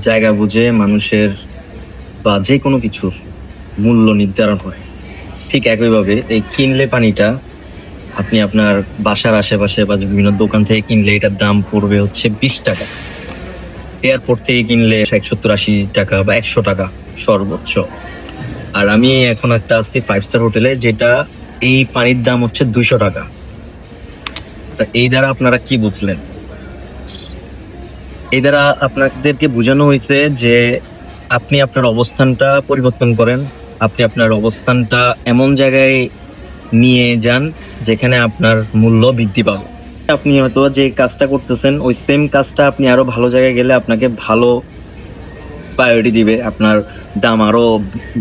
জায়গা বুঝে মানুষের বা যে কোনো কিছুর মূল্য নির্ধারণ হয়। ঠিক একইভাবে এই কিনলে পানিটা আপনি আপনার বাসার আশেপাশে বা বিভিন্ন দোকান থেকে কিনলে এটার দাম পড়বে হচ্ছে 20 টাকা। এয়ারপোর্ট থেকে কিনলে 60-70-80 টাকা বা 100 টাকা সর্বোচ্চ। আর আমি এখন একটা আছি 5 স্টার হোটেলে, যেটা এই পানির দাম হচ্ছে 200 টাকা। এই দ্বারা আপনারা কি বুঝলেন? এই দ্বারা আপনাদেরকে বোঝানো হয়েছে যে আপনি আপনার অবস্থানটা পরিবর্তন করেন, আপনি আপনার অবস্থানটা এমন জায়গায় নিয়ে যান যেখানে আপনার মূল্য বৃদ্ধি পাবে। আপনি হয়তো যে কাজটা করতেছেন ওই সেম কাজটা আপনি আরো ভালো জায়গায় গেলে আপনাকে ভালো প্রায়োরিটি দিবে, আপনার দাম আরো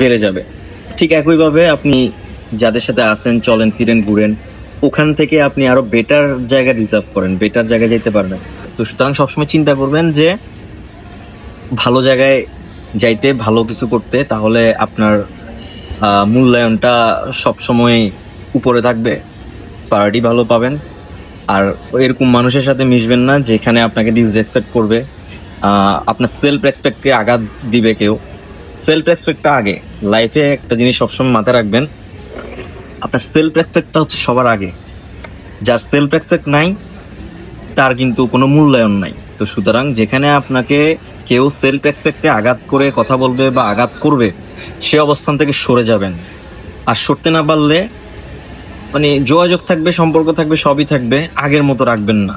বেড়ে যাবে। ঠিক একইভাবে আপনি যাদের সাথে আছেন, চলেন ফিরেন ঘুরেন, ওখান থেকে আপনি আরো বেটার জায়গা রিজার্ভ করেন, বেটার জায়গায় যেতে পারবেন। তো সুতরাং সবসময় চিন্তা করবেন যে ভালো জায়গায় যাইতে, ভালো কিছু করতে, তাহলে আপনার মূল্যায়নটা সবসময় উপরে থাকবে, প্রায়োরিটি ভালো পাবেন। আর এরকম মানুষের সাথে মিশবেন না যেখানে আপনাকে ডিসরেসপেক্ট করবে, আপনার সেলফ রেসপেক্টকে আঘাত দিবে কেউ। সেলফ রেসপেক্টটা আগে। লাইফে একটা জিনিস সবসময় মাথায় রাখবেন, আপনার সেলফ রেসপেক্টটা হচ্ছে সবার আগে। যার সেলফ রেসপেক্ট নাই তার কিন্তু কোনো মূল্যায়ন নাই। তো সুতরাং যেখানে আপনাকে কেউ সেলফ রেসপেক্টে আঘাত করে কথা বলবে বা আঘাত করবে, সে অবস্থান থেকে সরে যাবেন। আর সরতে না পারলে যোগাযোগ থাকবে, সম্পর্ক থাকবে, সবই থাকবে, আগের মতো রাখবেন না।